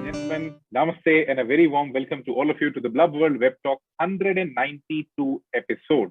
Gentlemen, namaste and a very warm welcome to all of you to the Blub World Web Talk 192 episode.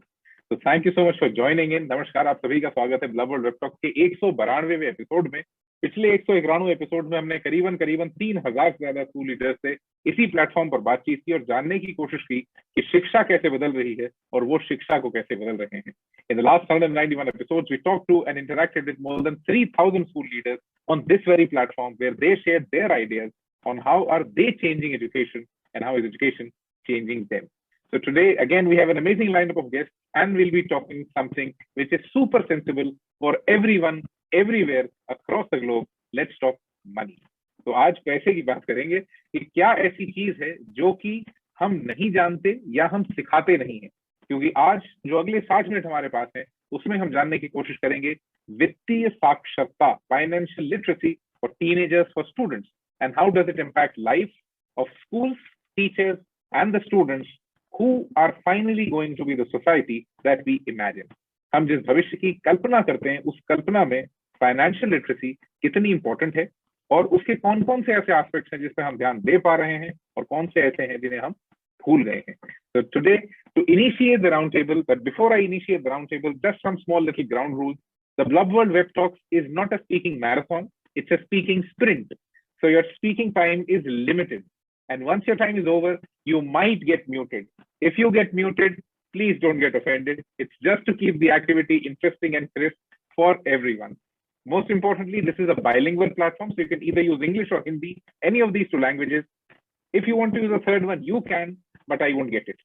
So thank you so much for joining in. नमस्कार, आप सभी का स्वागत है bulb world web talk के 192वें episode में। पिछले 191 episode में हमने करीबन 3000 से ज्यादा स्कूल लीडर्स से इसी प्लेटफॉर्म पर बातचीत की और जानने की कोशिश की कि शिक्षा कैसे बदल रही है और वो शिक्षा को कैसे बदल रहे हैं। In the last 191 episodes, we talked to and interacted with more than 3000 school leaders on this very platform where they shared their ideas on how are they changing education and how is education changing them. So today, again, we have an amazing lineup of guests and we'll be talking something which is super sensible for everyone, everywhere, across the globe. Let's talk money. तो आज पैसे की बात करेंगे कि क्या ऐसी चीज है जो कि हम नहीं जानते या हम सिखाते नहीं हैं, क्योंकि आज जो अगले 60 मिनट हमारे पास है उसमें हम जानने की कोशिश करेंगे वित्तीय साक्षरता, financial literacy for teenagers, for students, and how does it impact life of schools, teachers and the students who are finally going to be the society that we imagine. हम जिस भविष्य की कल्पना करते हैं उस कल्पना में फाइनेंशियल लिटरेसी कितनी important है और उसके कौन कौन से ऐसे एस्पेक्ट्स हैं जिस पे हम ध्यान दे पा रहे हैं और कौन से ऐसे हैं जिन्हें हम भूल गए हैं. So today, to initiate the round table, but before I initiate the round table, just some small little ground rules. The Blub World Web Talks is not a speaking marathon, it's a speaking sprint. So your speaking time is limited. And once your time is over, you might get muted. If you get muted, please don't get offended. It's just to keep the activity interesting and crisp for everyone. Most importantly, this is a bilingual platform, so you can either use English or Hindi, any of these two languages. If you want to use a third one, you can, but I won't get it.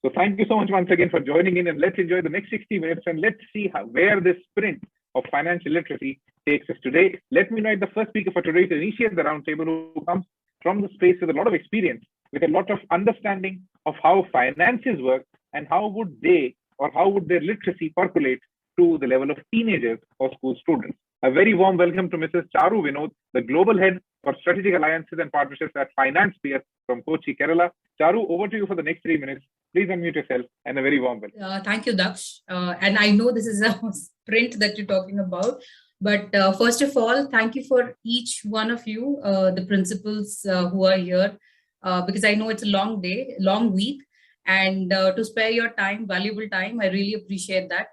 So thank you so much once again for joining in, and let's enjoy the next 60 minutes and let's see where this sprint of financial literacy takes us today. Let me invite the first speaker for today to initiate the roundtable, who comes from the space with a lot of experience, with a lot of understanding of how finances work and how would they or how would their literacy percolate to the level of teenagers or school students. A very warm welcome to Mrs. Charu Vinod, the Global Head for Strategic Alliances and Partnerships at Financepeer from Kochi, Kerala. Charu, over to you for the next 3 minutes. Please unmute yourself and a very warm welcome. Thank you, Daksh. And I know this is a sprint that you're talking about, but first of all, thank you for each one of you, the principals who are here, because I know it's a long day, long week, and to spare your time, valuable time, I really appreciate that.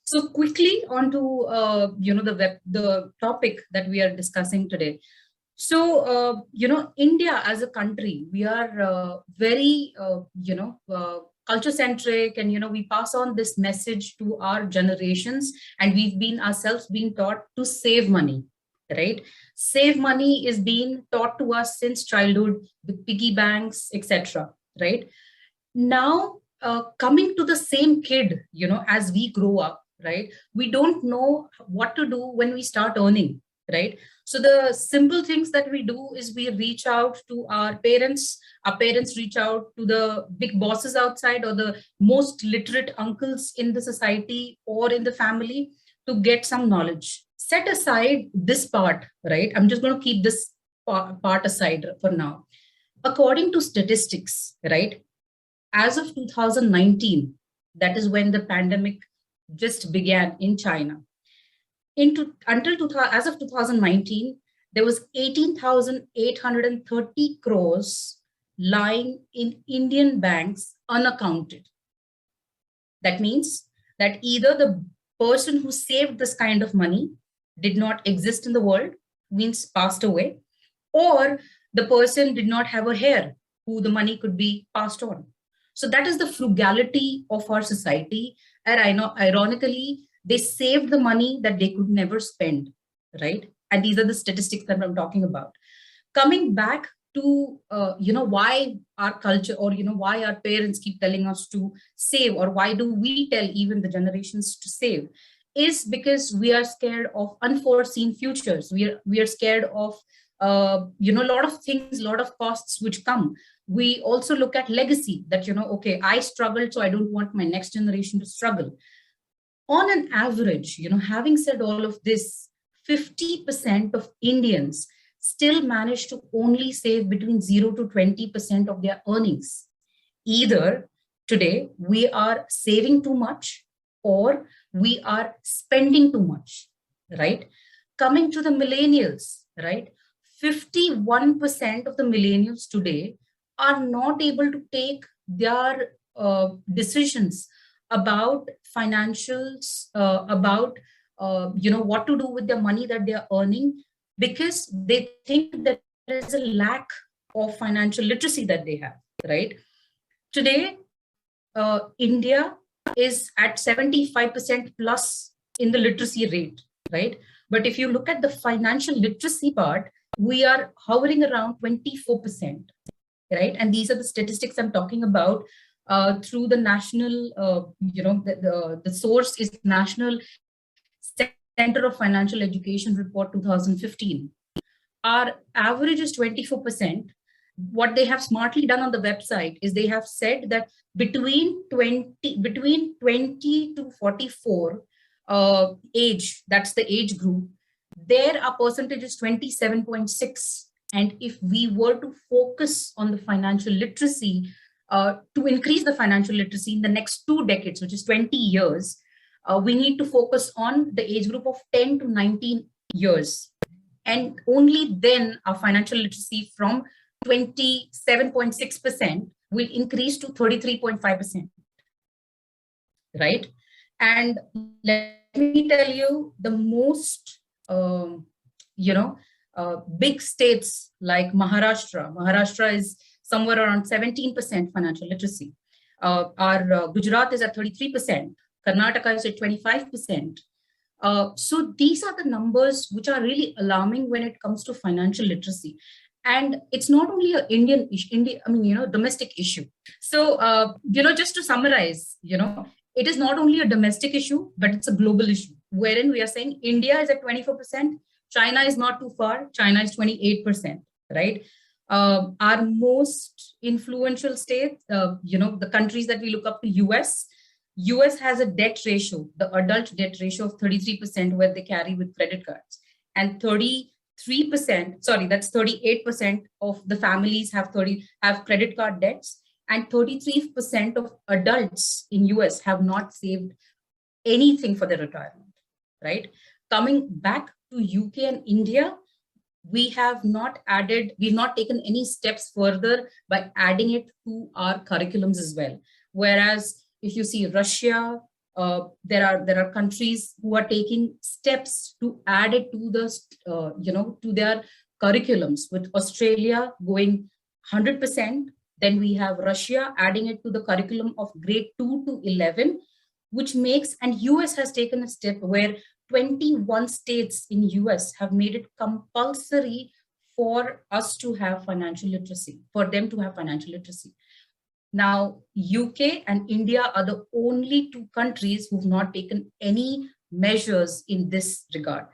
So quickly on to the topic that we are discussing today. So India as a country, we are very culture centric, and we pass on this message to our generations, and we've been ourselves being taught to save money, right? Save money is being taught to us since childhood with piggy banks, etc., right? Now coming to the same kid, as we grow up, right, we don't know what to do when we start earning, right? So the simple things that we do is we reach out to our parents reach out to the big bosses outside or the most literate uncles in the society or in the family to get some knowledge. Set aside this part, right? I'm just going to keep this part aside for now. According to statistics, right, as of 2019, that is when the pandemic just began in China. As of 2019, there was 18,830 crores lying in Indian banks unaccounted. That means that either the person who saved this kind of money did not exist in the world, means passed away, or the person did not have a heir who the money could be passed on. So that is the frugality of our society. And I know, ironically, they saved the money that they could never spend, right? And these are the statistics that I'm talking about. Coming back to, why our culture or, why our parents keep telling us to save, or why do we tell even the generations to save, is because we are scared of unforeseen futures. We are scared of, a lot of things, a lot of costs which come. We also look at legacy that, okay, I struggled, so I don't want my next generation to struggle. On an average, having said all of this, 50% of Indians still manage to only save between 0 to 20% of their earnings. Either today we are saving too much or we are spending too much. right? Coming to the millennials, right? 51% of the millennials today are not able to take their decisions about financials, about what to do with the money that they are earning, because they think there is a lack of financial literacy that they have, right? Today, India is at 75% plus in the literacy rate, right? But if you look at the financial literacy part, we are hovering around 24%, right? And these are the statistics I'm talking about through the national, the source is National Center of Financial Education Report 2015. Our average is 24%. What they have smartly done on the website is they have said that between 20 to 44 age, that's the age group, there our percentage is 27.6. And if we were to focus on the financial literacy, to increase the financial literacy in the next 2 decades, which is 20 years, we need to focus on the age group of 10 to 19 years. And only then our financial literacy from 27.6% will increase to 33.5%, right? And let me tell you, the most, big states like Maharashtra is somewhere around 17% financial literacy. Our Gujarat is at 33%. Karnataka is at 25%. So these are the numbers which are really alarming when it comes to financial literacy. And it's not only an Indian issue, domestic issue. So, just to summarize, it is not only a domestic issue, but it's a global issue, wherein we are saying India is at 24%, China is not too far, China is 28%, right? Our most influential states, the countries that we look up to, US has a debt ratio, the adult debt ratio of 33%, where they carry with credit cards, and 38% of the families have credit card debts, and 33% of adults in US have not saved anything for their retirement, right? Coming back to UK and India, we've not taken any steps further by adding it to our curriculums as well. Whereas if you see Russia, there are countries who are taking steps to add it to the to their curriculums, with Australia going 100%. Then we have Russia adding it to the curriculum of grade 2 to 11, which makes, and US has taken a step where 21 states in US have made it compulsory for us to have financial literacy, for them to have financial literacy. Now, UK and India are the only 2 countries who've not taken any measures in this regard.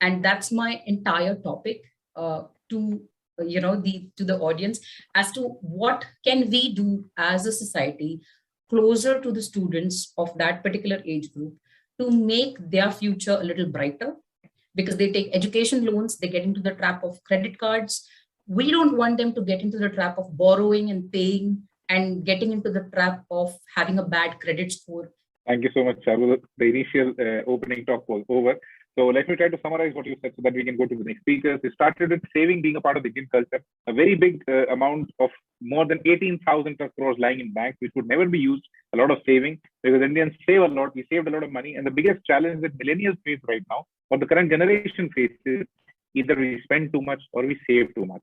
And that's my entire topic to the audience as to what can we do as a society closer to the students of that particular age group to make their future a little brighter, because they take education loans, they get into the trap of credit cards. We don't want them to get into the trap of borrowing and paying and getting into the trap of having a bad credit score. Thank you so much, Charu. The initial opening talk was over. So let me try to summarize what you said so that we can go to the next speakers. We started with saving being a part of the Indian culture, a very big amount of more than 18,000 crores lying in banks, which would never be used, a lot of saving, because Indians save a lot, we saved a lot of money. And the biggest challenge that millennials face right now, or the current generation faces, either we spend too much or we save too much.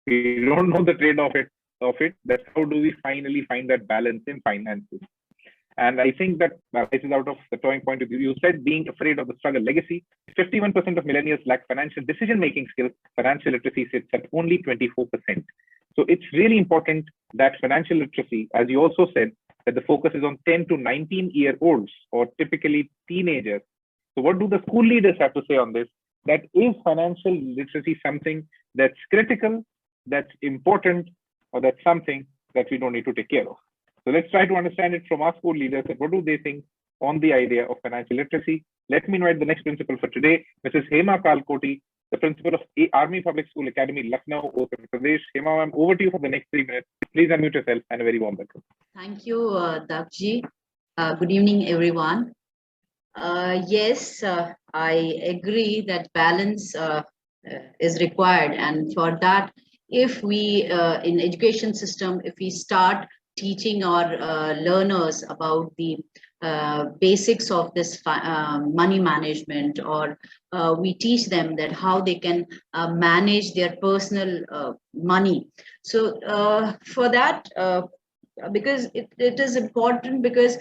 We don't know the trade-off of it. That's how do we finally find that balance in finances. And I think that this is out of the towing point of view. You said being afraid of the struggle legacy. 51% of millennials lack financial decision-making skills. Financial literacy sits at only 24%. So it's really important that financial literacy, as you also said, that the focus is on 10 to 19-year-olds, or typically teenagers. So what do the school leaders have to say on this? That is financial literacy something that's critical, that's important, or that's something that we don't need to take care of? So let's try to understand it from our school leaders. What do they think on the idea of financial literacy? Let me invite the next principal for today, Mrs. Hema Kalakoti, the principal of Army Public School Academy, Lucknow, Uttar Pradesh. Hema, I'm over to you for the next 3 minutes. Please unmute yourself, and a very warm welcome. Thank you, Daksh. Good evening, everyone. Yes, I agree that balance is required, and for that, if we in education system, if we start teaching our learners about the basics of this money management, or we teach them that how they can manage their personal money. So for that. Because it is important, because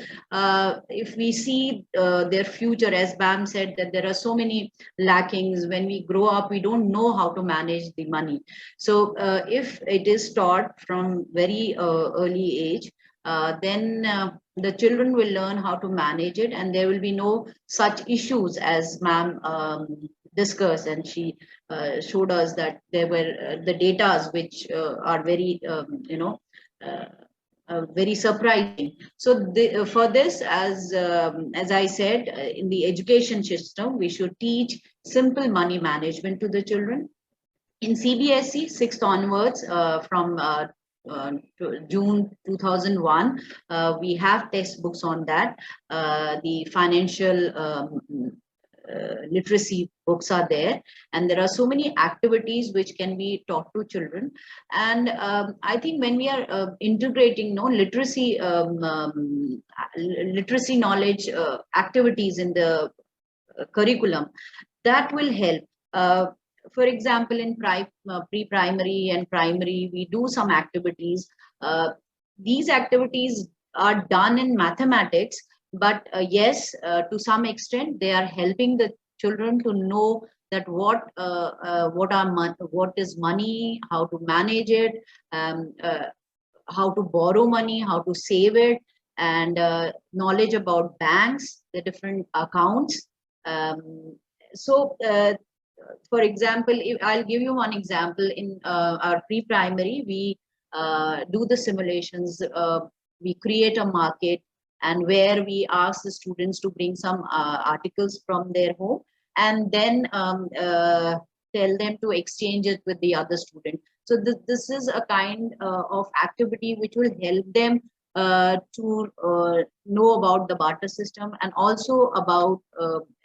if we see their future, as Bam said, that there are so many lackings. When we grow up, we don't know how to manage the money. So if it is taught from very early age, then the children will learn how to manage it, and there will be no such issues as ma'am discussed, and she showed us that there were the datas which are very uh, very surprising. So for this, as I said, in the education system, we should teach simple money management to the children. In CBSE, sixth onwards, from June 2001, we have textbooks on that. The financial literacy books are there, and there are so many activities which can be taught to children. And I think when we are integrating literacy literacy knowledge activities in the curriculum, that will help. For example, in pre-primary and primary, we do some activities. These activities are done in mathematics, but yes, to some extent, they are helping the children to know that what is money, how to manage it, how to borrow money, how to save it, and knowledge about banks, the different accounts. So for example, I'll give you one example. In our pre-primary, we do the simulations. We create a market, and where we ask the students to bring some articles from their home, and then tell them to exchange it with the other student. So this is a kind of activity which will help them to know about the barter system, and also about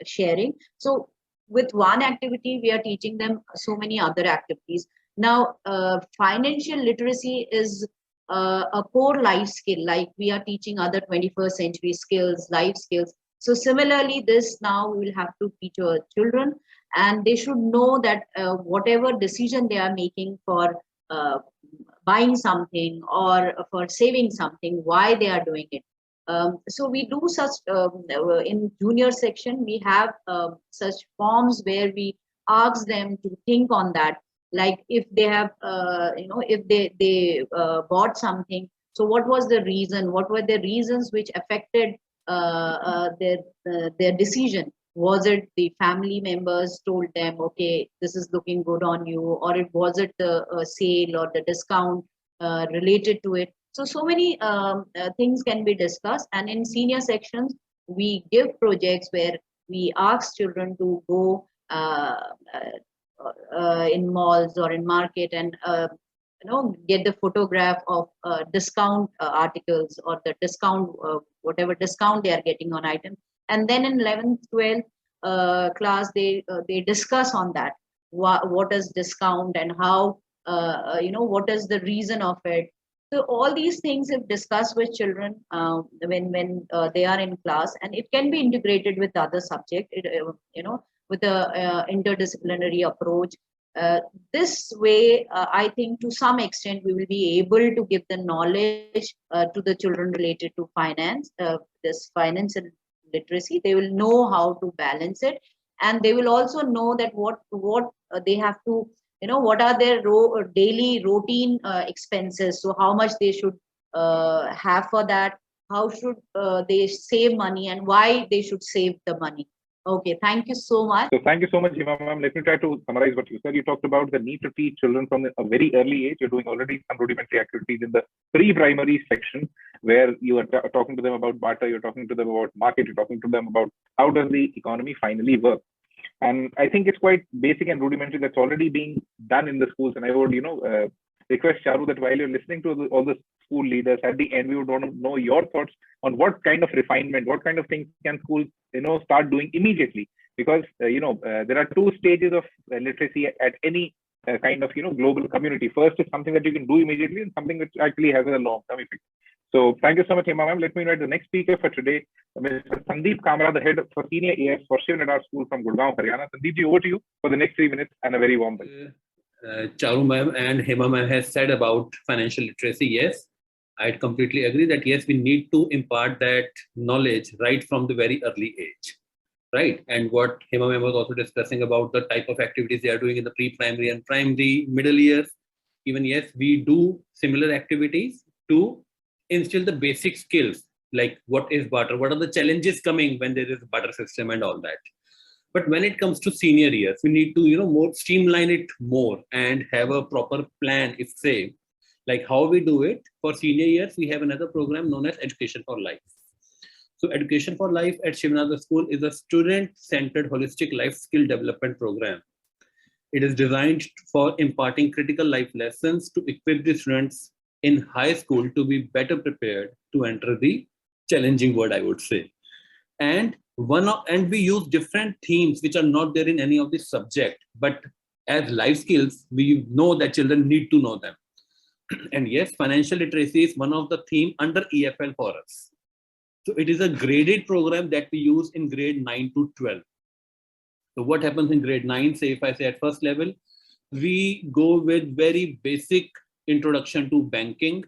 sharing. So with one activity, we are teaching them so many other activities. Now, financial literacy is a core life skill, like we are teaching other 21st century skills, life skills. So similarly, this now we will have to teach our children, and they should know that whatever decision they are making for buying something or for saving something, why they are doing it. So we do such in junior section, we have such forms where we ask them to think on that. Like if they have, if they bought something, so what was the reason? What were the reasons which affected their decision? Was it the family members told them, okay, this is looking good on you, or was it the sale or the discount related to it? So many things can be discussed. And in senior sections, we give projects where we ask children to go in malls or in market, and get the photograph of discount articles, or the discount, whatever discount they are getting on items. And then in 11th 12th class, they discuss on that, what is discount, and how what is the reason of it. So all these things, if discussed with children when they are in class, and it can be integrated with other subject, with a interdisciplinary approach. This way, I think to some extent we will be able to give the knowledge to the children related to finance, this financial literacy. They will know how to balance it, and they will also know that what they have to, what are their daily routine expenses. So how much they should have for that, how should they save money, and why they should save the money. Okay, thank you so much. So thank you so much, Hema ma'am. Let me try to summarize what you said. You talked about the need to teach children from a very early age. You're doing already some rudimentary activities in the pre-primary section, where you are talking to them about barter, you're talking to them about market, you're talking to them about how does the economy finally work. And I think it's quite basic and rudimentary. That's already being done in the schools. And I would, request Charu that while you're listening to all the school leaders, at the end, we would want to know your thoughts on what kind of refinement, what kind of things can schools start doing immediately, because there are two stages of literacy at any kind of global community. First is something that you can do immediately, and something which actually has a long-term effect. So thank you so much, Hema ma'am. Let me invite the next speaker for today, Mr. Sandeep Kamra, the head for senior AS for Shiv Nadar School from Gurgaon, Haryana. Sandeep, over to you for the next 3 minutes, and a very warm welcome. Charu ma'am and Hema ma'am has said about financial literacy. Yes, I completely agree that yes, we need to impart that knowledge right from the very early age, right? And what Hema ma'am was also discussing about the type of activities they are doing in the pre-primary and primary, middle years. Even yes, we do similar activities to instill the basic skills, like what is barter, what are the challenges coming when there is a barter system and all that. But when it comes to senior years, we need to more streamline it more and have a proper plan. If say, like how we do it for senior years, we have another program known as Education for Life. So Education for Life at Shiv Nadar School is a student-centered holistic life skill development program. It is designed for imparting critical life lessons to equip the students in high school to be better prepared to enter the challenging world, I would say. And we use different themes which are not there in any of the subject, but as life skills, we know that children need to know them. And yes, financial literacy is one of the theme under EFL for us. So it is a graded program that we use in grade 9 to 12. So what happens in grade 9, say if I say at first level, we go with very basic introduction to banking,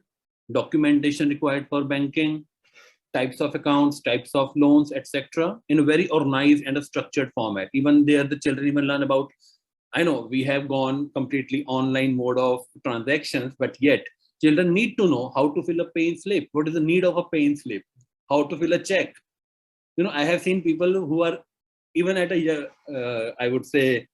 documentation required for banking, types of accounts, types of loans, etc. in a very organized and a structured format. Even there, the children even learn about, I know we have gone completely online mode of transactions, but yet children need to know how to fill a pay slip. What is the need of a pay slip? How to fill a check? I have seen people who are even at a, I would say,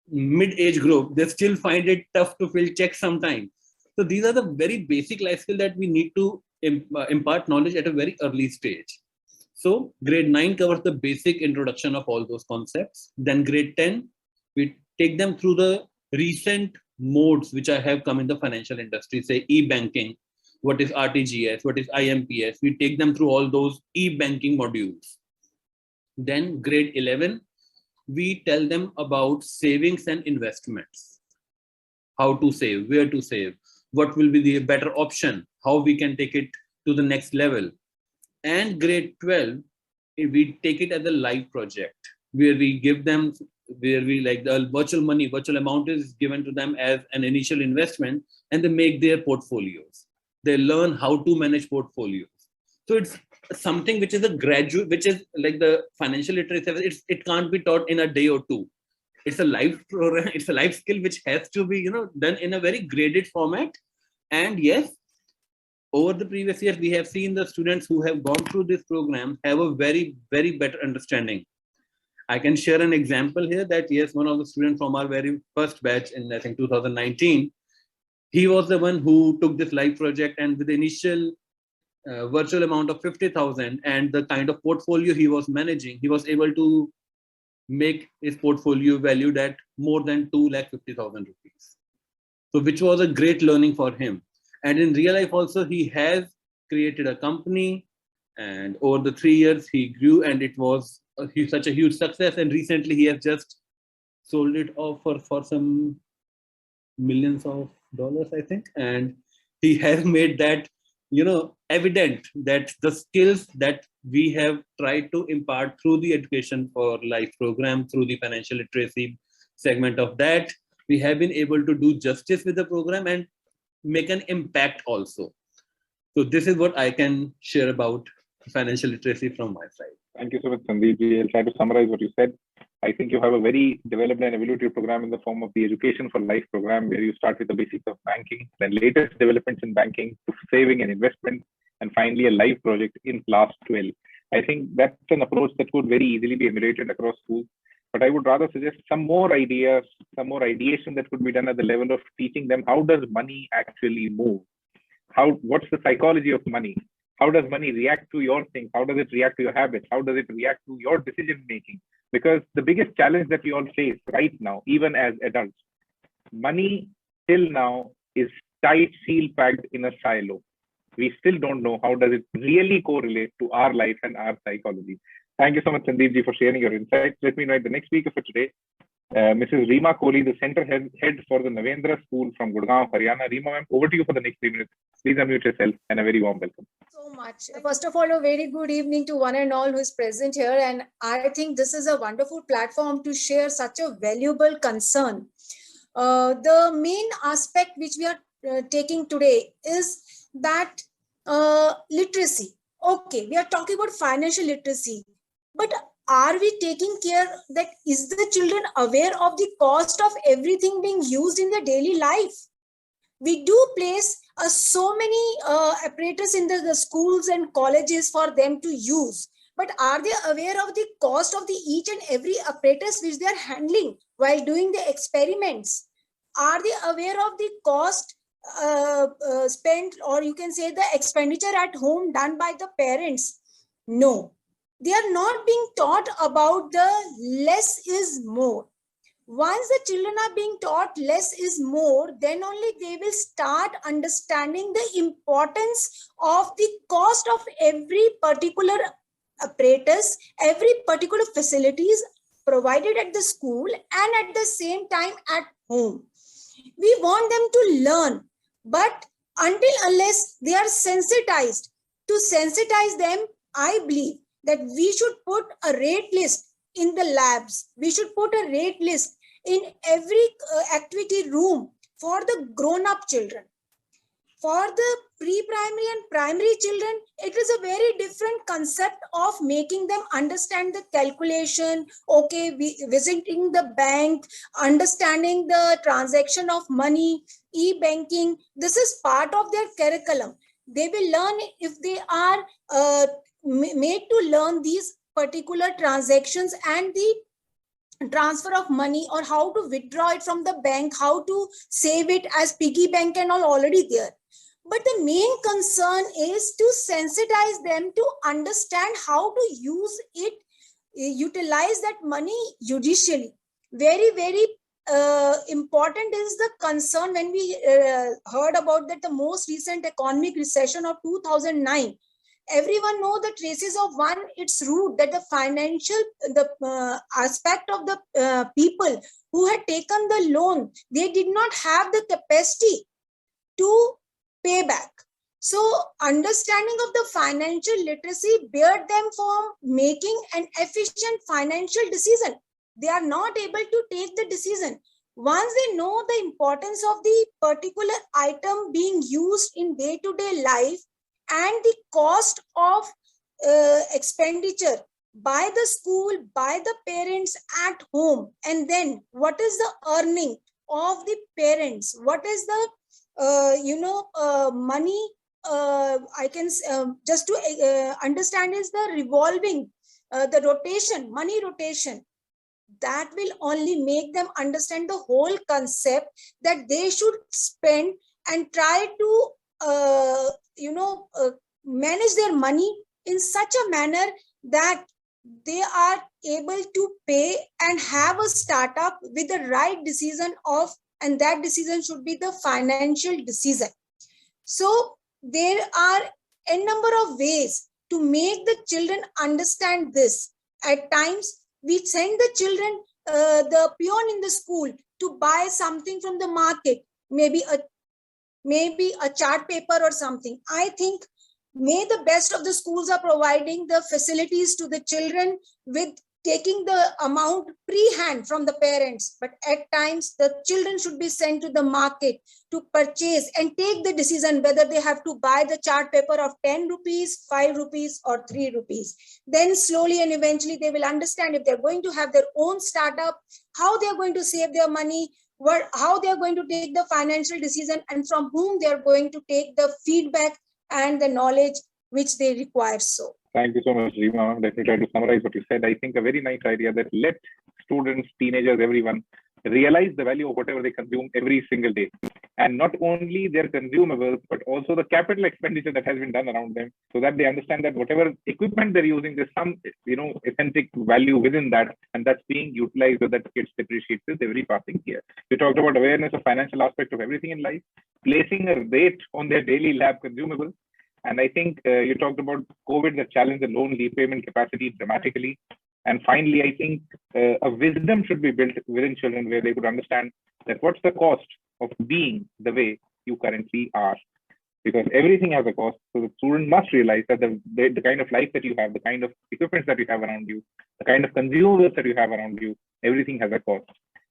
mid-age group, they still find it tough to fill checks sometimes. So these are the very basic life skills that we need to impart knowledge at a very early stage. So grade 9 covers the basic introduction of all those concepts. Then grade 10, we take them through the recent modes which have come in the financial industry, say e-banking, what is RTGS, what is IMPS. We take them through all those e-banking modules. Then grade 11, we tell them about savings and investments, how to save, where to save, what will be the better option, how we can take it to the next level. And grade 12, we take it as a live project where we give them, where we like the virtual amount is given to them as an initial investment, and they make their portfolios. They learn how to manage portfolios. So it's something which is a graduate, which is like the financial literacy. It can't be taught in a day or two. It's a life program. It's a life skill which has to be done in a very graded format. And yes, over the previous years, we have seen the students who have gone through this program have a very, very better understanding. I can share an example here that yes, one of the students from our very first batch in I think 2019, he was the one who took this live project, and with the initial virtual amount of 50,000 and the kind of portfolio he was managing, he was able to make his portfolio valued at more than 2,50,000 rupees. So which was a great learning for him. And in real life also, he has created a company, and over the 3 years he grew, and it was such a huge success. And recently he has just sold it off for some millions of dollars, I think. And he has made that evident that the skills that we have tried to impart through the Education for Life program, through the financial literacy segment of that, we have been able to do justice with the program and make an impact also. So this is what I can share about financial literacy from my side. Thank you so much, Sandeep. I'll try to summarize what you said. I think you have a very developed and evaluative program in the form of the Education for Life program, where you start with the basics of banking, then latest developments in banking, to saving and investment, and finally a live project in class 12. I think that's an approach that could very easily be emulated across schools. But I would rather suggest some more ideas, some more ideation that could be done at the level of teaching them how does money actually move? What's the psychology of money? How does money react to your things? How does it react to your habits? How does it react to your decision making? Because the biggest challenge that we all face right now, even as adults, money till now is tight, seal packed in a silo. we still don't know how does it really correlate to our life and our psychology. Thank you so much, Sandeep ji, for sharing your insights. Let me invite the next speaker for today, Mrs. Reema Kohli, the center head for the Navyandhra school from Gurgaon, Haryana. Reema, ma'am, over to you for the next 3 minutes. Please unmute yourself and a very warm welcome. So much. First of all, a very good evening to one and all who is present here. And I think this is a wonderful platform to share such a valuable concern. The main aspect which we are taking today is that literacy. Okay, we are talking about financial literacy, but are we taking care that is the children aware of the cost of everything being used in their daily life? We do place so many apparatus in the schools and colleges for them to use, but are they aware of the cost of the each and every apparatus which they are handling while doing the experiments? Are they aware of the cost spent, or you can say the expenditure at home done by the parents? No, they are not being taught about the less is more. Once the children are being taught less is more, then only they will start understanding the importance of the cost of every particular apparatus, every particular facilities provided at the school and at the same time at home. We want them to learn, but unless they are sensitized, to sensitize them, I believe that we should put a rate list in the labs. We should put a rate list in every activity room for the grown-up children. For the pre-primary and primary children, it is a very different concept of making them understand the calculation, okay, visiting the bank, understanding the transaction of money, e-banking. This is part of their curriculum. They will learn if they are made to learn these particular transactions and the transfer of money, or how to withdraw it from the bank, how to save it as piggy bank and all already there. But the main concern is to sensitize them to understand how to use it, utilize that money judicially. Very, very important is the concern when we heard about that the most recent economic recession of 2009. Everyone know the traces of one, its root, that the financial, the aspect of the people who had taken the loan, they did not have the capacity to pay back. So understanding of the financial literacy barred them from making an efficient financial decision. They are not able to take the decision. Once they know the importance of the particular item being used in day-to-day life and the cost of expenditure by the school, by the parents at home, and then what is the earning of the parents, what is the money, I can just to understand is the revolving, the rotation, money rotation. That will only make them understand the whole concept that they should spend and try to, manage their money in such a manner that they are able to pay and have a startup with the right decision of, and that decision should be the financial decision. So there are a number of ways to make the children understand this. At times, we send the children, the peon in the school, to buy something from the market, maybe a chart paper or something. I think the best of the schools are providing the facilities to the children with taking the amount pre-hand from the parents, but at times the children should be sent to the market to purchase and take the decision whether they have to buy the chart paper of 10 rupees, 5 rupees or 3 rupees. Then slowly and eventually they will understand if they're going to have their own startup, how they're going to save their money, how they're going to take the financial decision, and from whom they're going to take the feedback and the knowledge which they require. So thank you so much, Reema. Let me try to summarize what you said. I think a very nice idea that let students, teenagers, everyone realize the value of whatever they consume every single day. And not only their consumables, but also the capital expenditure that has been done around them, so that they understand that whatever equipment they're using, there's some, authentic value within that, and that's being utilized so that gets depreciated with every passing year. We talked about awareness of financial aspect of everything in life, placing a rate on their daily lab consumables, And I think you talked about COVID that challenged the loan repayment capacity dramatically. And finally, I think a wisdom should be built within children where they could understand that what's the cost of being the way you currently are. Because everything has a cost. So the student must realize that the kind of life that you have, the kind of equipment that you have around you, the kind of consumers that you have around you, everything has a cost.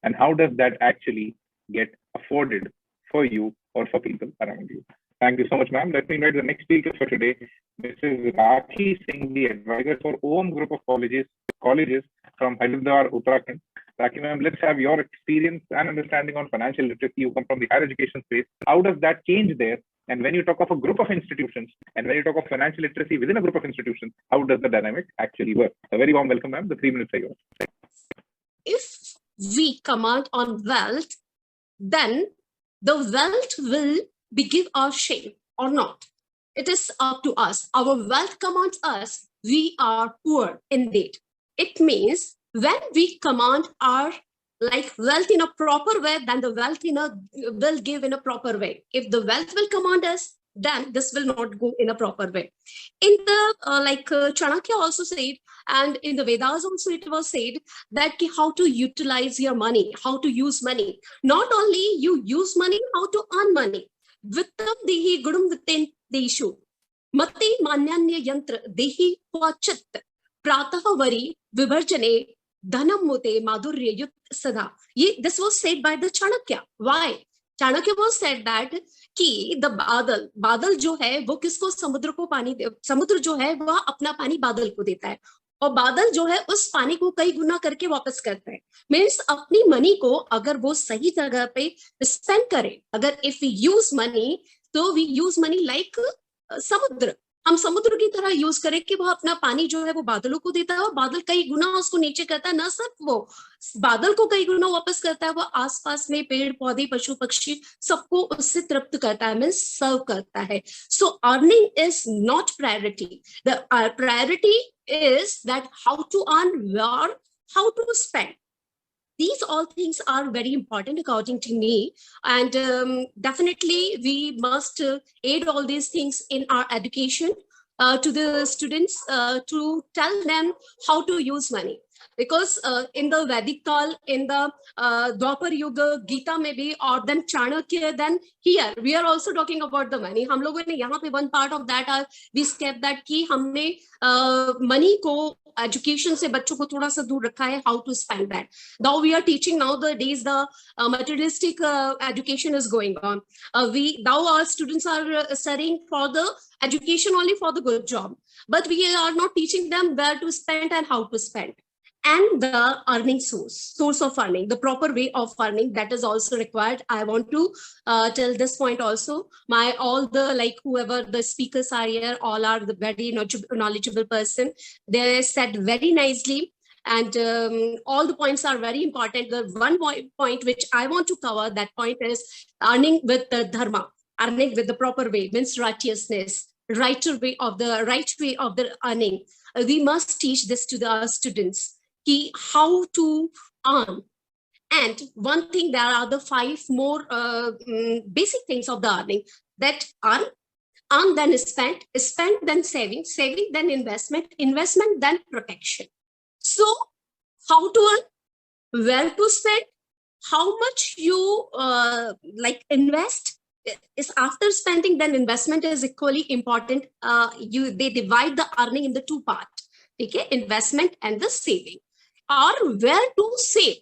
And how does that actually get afforded for you or for people around you? Thank you so much, ma'am. Let me invite the next speaker for today, Mrs. Rakhi Singh, the advisor for OM Group of Colleges from Haridwar, Uttarakhand. Rakhi ma'am, let's have your experience and understanding on financial literacy. You come from the higher education space. How does that change there? And when you talk of a group of institutions, and when you talk of financial literacy within a group of institutions, how does the dynamic actually work? A very warm welcome, ma'am. The 3 minutes are yours. If we command on wealth, then the wealth will be give our shame or not. It is up to us. Our wealth commands us. We are poor indeed. It means when we command our wealth in a proper way, then the wealth will give in a proper way. If the wealth will command us, then this will not go in a proper way. In the Chanakya also said, and in the Vedas also it was said that how to utilize your money, how to use money. Not only you use money, how to earn money. Vittam dehi gudum vittem deshu. Mati manyanya yantra dehi pachit. Pratah vari vibharjane dhanam mute madhurya yut sada. This was said by the Chanakya. Why? Chanakya was said that कि the बादल जो है वो किसको समुद्र को पानी समुद्र जो है वह अपना पानी बादल को देता है और बादल जो है उस पानी को कई गुना करके वापस करता है. मीन्स अपनी मनी को अगर वो सही जगह पे स्पेंड करे, अगर इफ वी यूज मनी तो वी यूज मनी लाइक समुद्र. हम समुद्र की तरह यूज करें कि वह अपना पानी जो है वो बादलों को देता है और बादल कई गुना उसको नीचे करता है. न सिर्फ वो बादल को कई गुना वापस करता है, वो आसपास में पेड़ पौधे पशु पक्षी सबको उससे तृप्त करता है, मीन्स सर्व करता है. So earning is not priority. The priority is that how to earn, where, how to spend. These all things are very important according to me, and definitely we must aid all these things in our education to the students to tell them how to use money. Because in the Vedic Kal, in the Dwapar Yuga, Gita maybe, or then Chanakya, then here we are also talking about the money. हम लोगों ने यहाँ पे one part of that we skipped that कि हमने money को education से बच्चों को थोड़ा सा दूर रखा है, how to spend that. Now we are teaching nowadays the materialistic education is going on. Now our students are studying for the education only for the good job, but we are not teaching them where to spend and how to spend. And the earning source of earning, the proper way of earning, that is also required. I want to tell this point also. All the whoever the speakers are here, all are the very knowledgeable person. They said very nicely, and all the points are very important. The one point which I want to cover, that point is earning with the dharma, earning with the proper way, means righteousness, right way of the earning. We must teach this to the students. How to earn. And one thing, there are the 5 more basic things of the earning, that earn then spend then saving then investment then protection. So how to earn, where to spend, how much you invest is after spending, then investment is equally important. They divide the earning in the 2 parts. Okay, investment and the saving. Or where to save,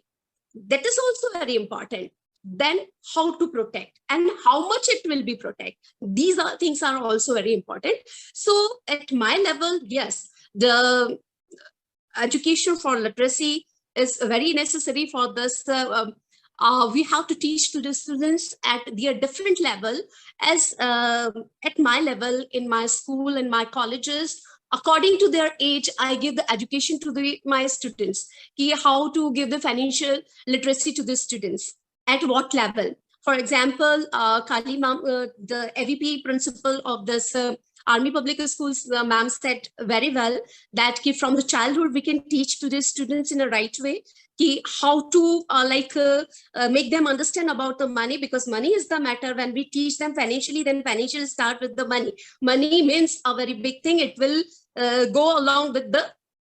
that is also very important. Then how to protect and how much it will be protect. These things are also very important. So at my level, yes, the education for literacy is very necessary for this. We have to teach to the students at their different level. As at my level, in my school and my colleges, according to their age, I give the education to my students. How to give the financial literacy to the students, at what level. For example, Kali ma'am, the AVP principal of this Army Public Schools, ma'am said very well that from the childhood we can teach to the students in a right way how to make them understand about the money, because money is the matter. When we teach them financially, then financial start with the money. Money means a very big thing. It will go along with the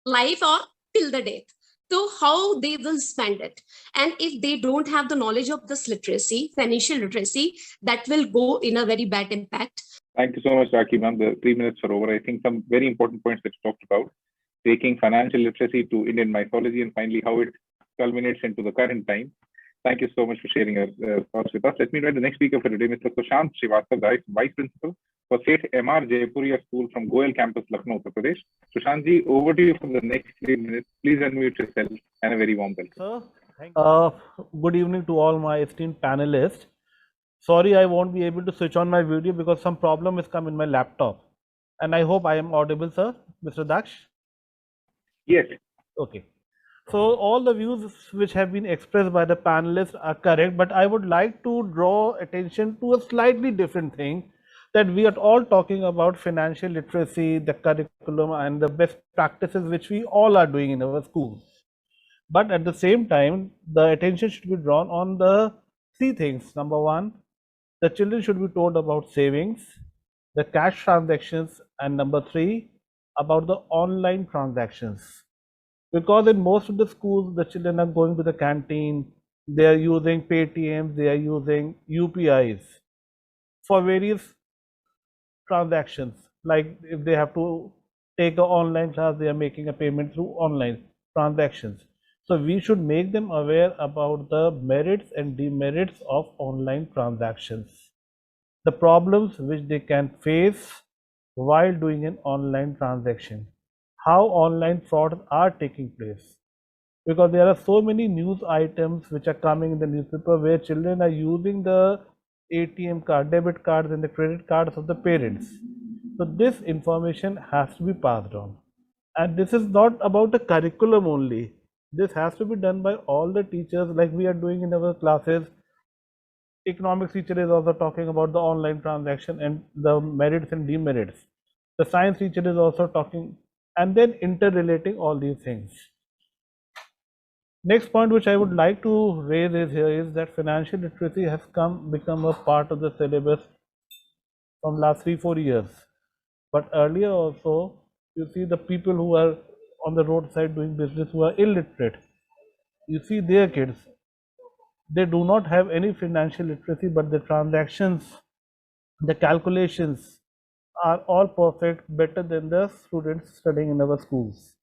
life or till the death. So how they will spend it. And if they don't have the knowledge of this literacy, financial literacy, that will go in a very bad impact. Thank you so much, Rakhi ma'am. The 3 minutes are over. I think some very important points that you talked about, taking financial literacy to Indian mythology and finally how it culminates into the current time. Thank you so much for sharing your thoughts with us. Let me invite the next speaker for today, Mr. Sushant Srivastava, Vice Principal for Seth.M.R Jaipuria School from Goel campus, Lucknow, Uttar Pradesh. Sushant ji, over to you for the next 3 minutes. Please unmute yourself and a very warm welcome. Sir, thank you. Good evening to all my esteemed panelists. Sorry, I won't be able to switch on my video because some problem has come in my laptop. And I hope I am audible, sir, Mr. Daksh? Yes. Okay. So all the views which have been expressed by the panelists are correct, but I would like to draw attention to a slightly different thing, that we are all talking about financial literacy, the curriculum and the best practices which we all are doing in our schools. But at the same time, the attention should be drawn on the 3 things. Number 1, the children should be told about savings, the cash transactions, and number 3, about the online transactions. Because in most of the schools, the children are going to the canteen, they are using Paytms, they are using UPIs for various transactions. Like if they have to take an online class, they are making a payment through online transactions. So we should make them aware about the merits and demerits of online transactions, the problems which they can face while doing an online transaction, how online frauds are taking place. Because there are so many news items which are coming in the newspaper where children are using the ATM card, debit cards and the credit cards of the parents. So this information has to be passed on. And this is not about the curriculum only. This has to be done by all the teachers, like we are doing in our classes. Economics teacher is also talking about the online transaction and the merits and demerits. The science teacher is also talking, and then interrelating all these things. Next point which I would like to raise is that financial literacy has become a part of the syllabus from last 3-4 years. But earlier also, you see the people who are on the roadside doing business who are illiterate. You see their kids, they do not have any financial literacy, but the transactions, the calculations are all perfect, better than the students studying in our schools.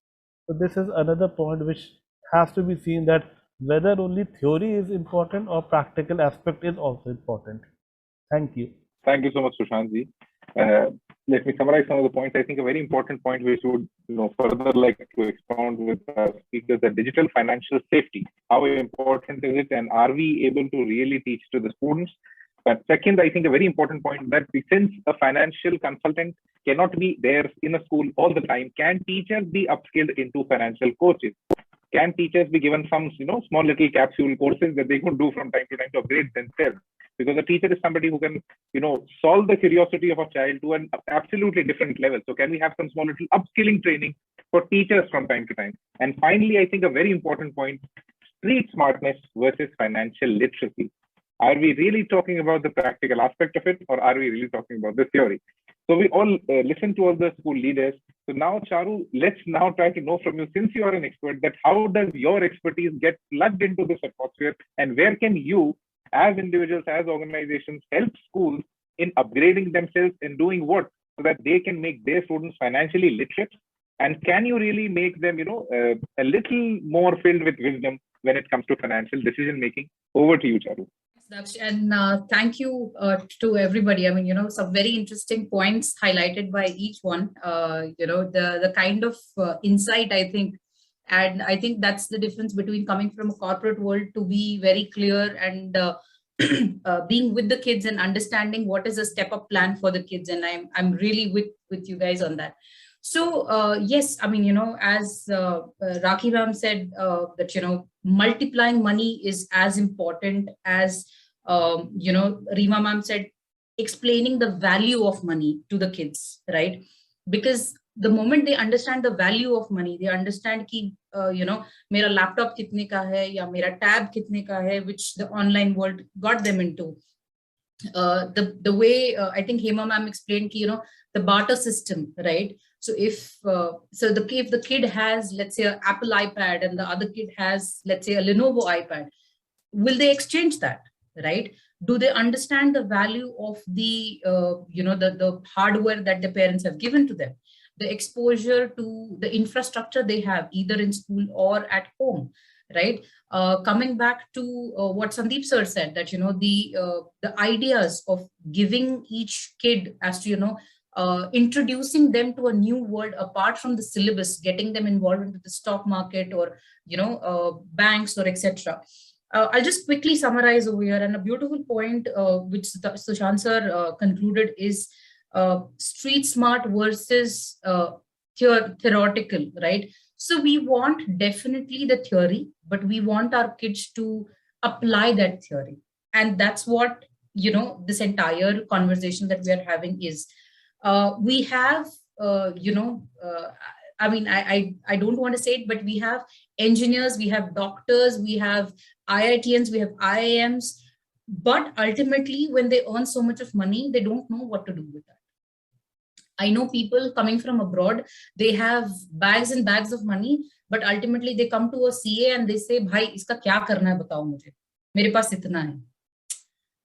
So this is another point which has to be seen, that whether only theory is important or practical aspect is also important. Thank you. Thank you so much, Sushant ji. Let me summarize some of the points. I think a very important point which would further like to expound with our speakers, that digital financial safety. How important is it, and are we able to really teach to the students? But second, I think a very important point, that since a financial consultant cannot be there in a school all the time, can teachers be upskilled into financial coaches? Can teachers be given some small little capsule courses that they could do from time to time to upgrade themselves? Because a teacher is somebody who can solve the curiosity of a child to an absolutely different level. So can we have some small little upskilling training for teachers from time to time? And finally, I think a very important point, street smartness versus financial literacy. Are we really talking about the practical aspect of it, or are we really talking about the theory? So we all listen to all the school leaders. So now, Charu, let's now try to know from you, since you are an expert, that how does your expertise get plugged into this atmosphere, and where can you, as individuals, as organizations, help schools in upgrading themselves and doing what, so that they can make their students financially literate? And can you really make them, a little more filled with wisdom when it comes to financial decision making? Over to you, Charu. Daksh, and thank you to everybody. I mean, some very interesting points highlighted by each one. The kind of insight, I think, and I think that's the difference between coming from a corporate world to be very clear and being with the kids and understanding what is a step-up plan for the kids. And I'm really with you guys on that. So yes, I mean, as Rakhi ma'am said, that multiplying money is as important as Reema ma'am said, explaining the value of money to the kids, right? Because the moment they understand the value of money, they understand ki, mera laptop kitne ka hai ya mera tab kitne ka hai, which the online world got them into. The way I think Hema ma'am explained ki, the barter system, right? So if the kid has, let's say, an Apple iPad and the other kid has, let's say, a Lenovo iPad, will they exchange that, right? Do they understand the value of the the hardware that the parents have given to them, the exposure to the infrastructure they have either in school or at home, right? Coming back to what Sandeep sir said, that the ideas of giving each kid as to introducing them to a new world apart from the syllabus, getting them involved into the stock market or banks or etc. I'll just quickly summarize over here, and a beautiful point which Sushant sir concluded is street smart versus theoretical, right? So we want definitely the theory, but we want our kids to apply that theory. And that's what, this entire conversation that we are having is. We have, I don't want to say it, but we have engineers, we have doctors, we have IITians, we have IIMs, but ultimately when they earn so much of money, they don't know what to do with that. I know people coming from abroad, they have bags and bags of money, but ultimately they come to a CA and they say, "Bhai, iska kya karna hai, batao mujhe. Mere paas itna hai."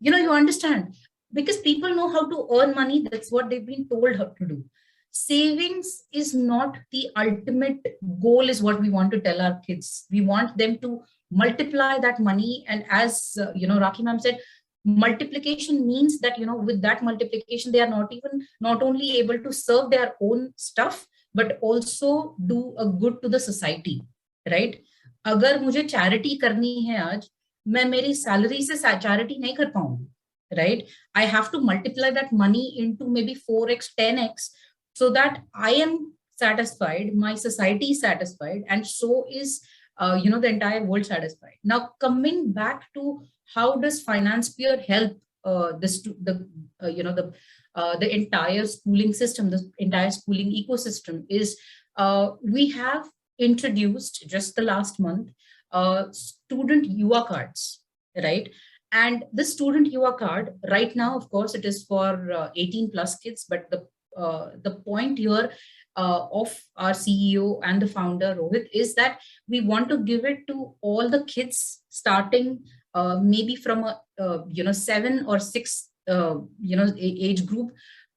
You understand? Because people know how to earn money. That's what they've been told how to do. Savings is not the ultimate goal, is what we want to tell our kids. We want them to multiply that money. And as, Rakhi ma'am said, multiplication means that, with that multiplication, they are not only able to serve their own stuff, but also do a good to the society, right? Agar mujhe charity karni hai aaj, main meri salary se charity nahi kar paungi, right? I have to multiply that money into maybe 4x, 10x, so that I am satisfied, my society is satisfied, and so is, the entire world satisfied. Now, coming back to how does Financepeer help the entire schooling system, the entire schooling ecosystem is, we have introduced just the last month student Yuva cards, right? And the student Yuva card right now, of course, it is for 18 plus kids, but the point here of our CEO and the founder Rohit is that we want to give it to all the kids starting maybe from a 7 or 6 age group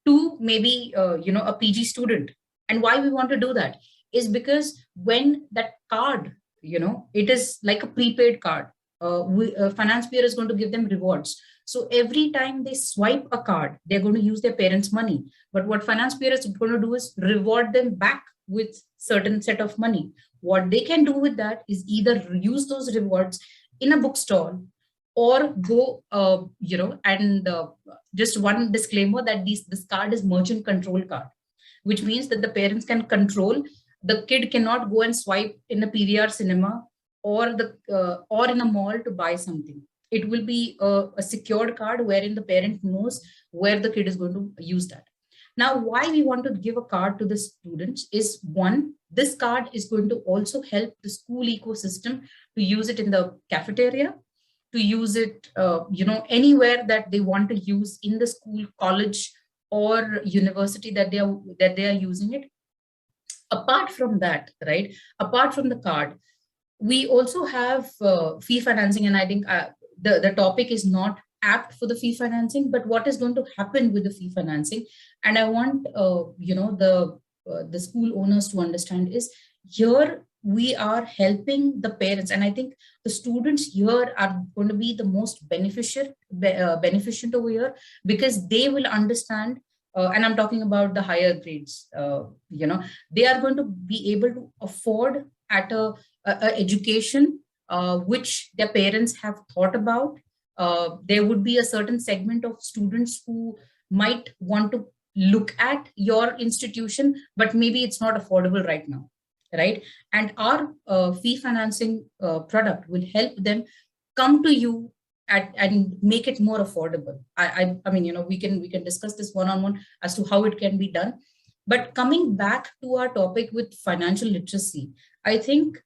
to maybe a PG student. And why we want to do that is because when that card, it is like a prepaid card. Financepeer is going to give them rewards. So every time they swipe a card, they're going to use their parents' money. But what Financepeer is going to do is reward them back with certain set of money. What they can do with that is either use those rewards in a bookstore or go, just one disclaimer that this card is merchant control card, which means that the parents can control. The kid cannot go and swipe in a PVR cinema or in a mall to buy something. It will be a secured card wherein the parent knows where the kid is going to use that. Now, why we want to give a card to the students is, one, this card is going to also help the school ecosystem to use it in the cafeteria, to use it, anywhere that they want to use in the school, college, or university that they are using it. Apart from that, right? Apart from the card, we also have fee financing, and I think the topic is not apt for the fee financing, but what is going to happen with the fee financing, and I want the school owners to understand is, here we are helping the parents, and I think the students here are going to be the most beneficent over here, because they will understand, and I'm talking about the higher grades, they are going to be able to afford at a education which their parents have thought about. There would be a certain segment of students who might want to look at your institution, but maybe it's not affordable right now, right? And our fee financing product will help them come to you and make it more affordable. I mean, we can discuss this one-on-one as to how it can be done. But coming back to our topic with financial literacy, I think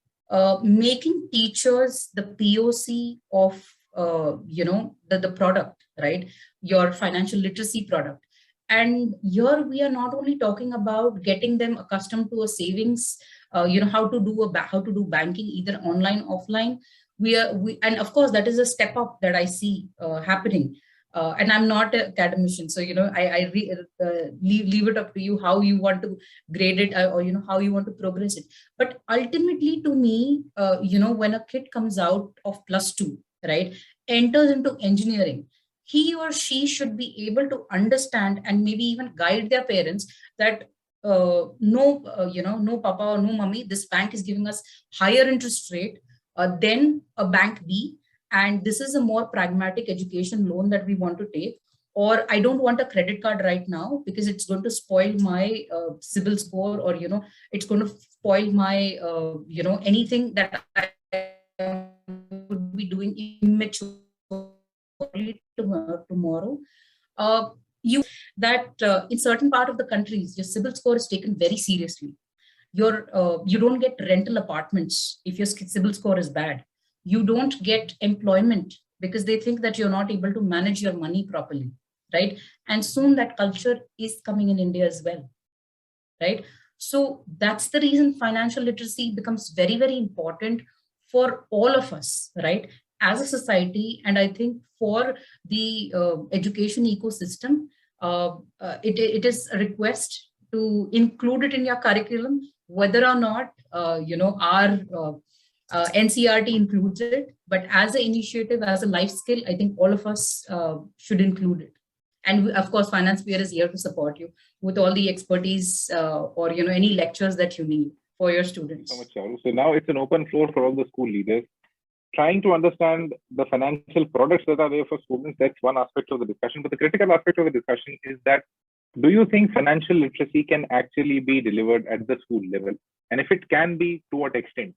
making teachers the POC of the product, right? Your financial literacy product. And here we are not only talking about getting them accustomed to a savings, how to do banking either online, offline. And of course that is a step up that I see happening. And I'm not an academician, so leave it up to you how you want to grade it, or how you want to progress it. But ultimately, to me, when a kid comes out of +2, right, enters into engineering, he or she should be able to understand and maybe even guide their parents that no papa or no mummy, this bank is giving us higher interest rate than a bank B, and this is a more pragmatic education loan that we want to take. Or I don't want a credit card right now because it's going to spoil my CIBIL score, or it's going to spoil my anything that I would be doing immaturely tomorrow. In certain part of the countries, your CIBIL score is taken very seriously. You don't get rental apartments if your CIBIL score is bad. You don't get employment because they think that you're not able to manage your money properly, right? And soon that culture is coming in India as well, right? So that's the reason financial literacy becomes very, very important for all of us, right? As a society, and I think for the education ecosystem, it is a request to include it in your curriculum, whether or not our NCERT includes it, but as an initiative, as a life skill, I think all of us should include it. And of course, Financepeer is here to support you with all the expertise or any lectures that you need for your students. So much, Charu. So now it's an open floor for all the school leaders. Trying to understand the financial products that are there for students, that's one aspect of the discussion. But the critical aspect of the discussion is that, do you think financial literacy can actually be delivered at the school level? And if it can be, to what extent?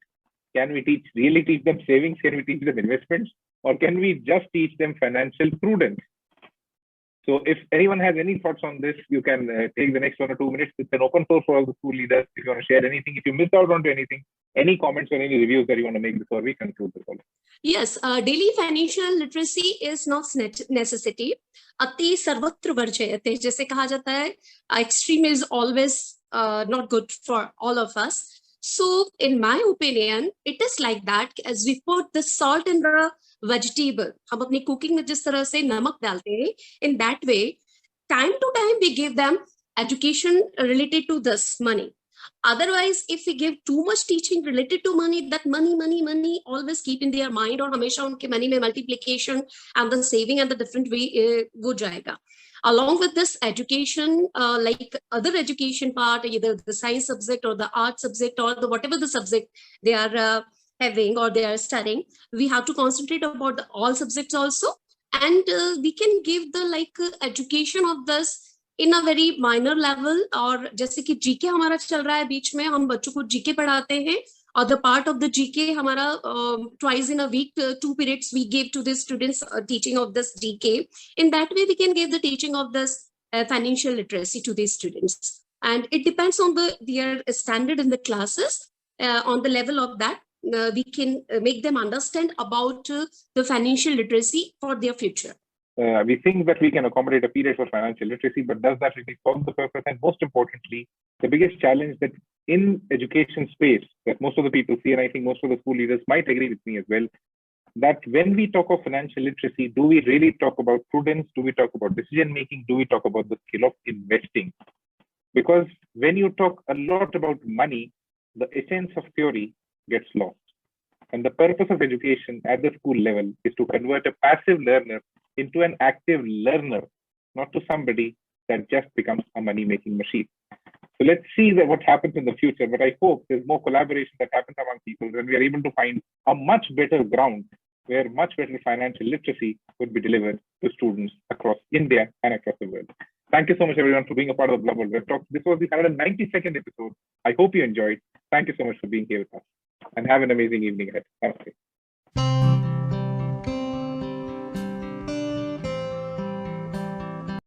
Can we really teach them savings? Can we teach them investments? Or can we just teach them financial prudence? So if anyone has any thoughts on this, you can take the next 1 or 2 minutes. It's an open floor for all the school leaders. If you want to share anything, if you missed out on anything, any comments or any reviews that you want to make before we conclude the call. Yes, daily financial literacy is not necessity. Ati sarvatra varjayate, jaise kaha jata hai, extreme is always not good for all of us. So in my opinion, it is like that, as we put the salt in the vegetable, हम अपनी cooking में जिस तरह से नमक डालते हैं, in that way, time to time we give them education related to this money. Otherwise, if we give too much teaching related to money, that money always keep in their mind, और हमेशा उनके money में multiplication and the saving and the different way वो जाएगा. Along with this education, like other education part, either the science subject or the art subject or the whatever the subject they are having or they are studying, we have to concentrate about all subjects also, and we can give the education of this in a very minor level. और जैसे कि GK हमारा चल रहा है, बीच में हम बच्चों को GK पढ़ाते हैं, और the part of the GK हमारा twice in a week, 2 periods we give to the students teaching of this GK. In that way, we can give the teaching of this financial literacy to these students, and it depends on their standard in the classes. On the level of that, we can make them understand about the financial literacy for their future. We think that we can accommodate a period for financial literacy, but does that really solve the purpose? And most importantly, the biggest challenge that in education space that most of the people see, and I think most of the school leaders might agree with me as well, that when we talk of financial literacy, do we really talk about prudence? Do we talk about decision making? Do we talk about the skill of investing? Because when you talk a lot about money, the essence of theory gets lost. And the purpose of education at the school level is to convert a passive learner into an active learner, not to somebody that just becomes a money-making machine. So let's see what happens in the future. But I hope there's more collaboration that happens among people, and we are able to find a much better ground where much better financial literacy would be delivered to students across India and across the world. Thank you so much, everyone, for being a part of the Blub Web Talk. This was the 192nd episode. I hope you enjoyed. Thank you so much for being here with us, and have an amazing evening ahead. Namaste.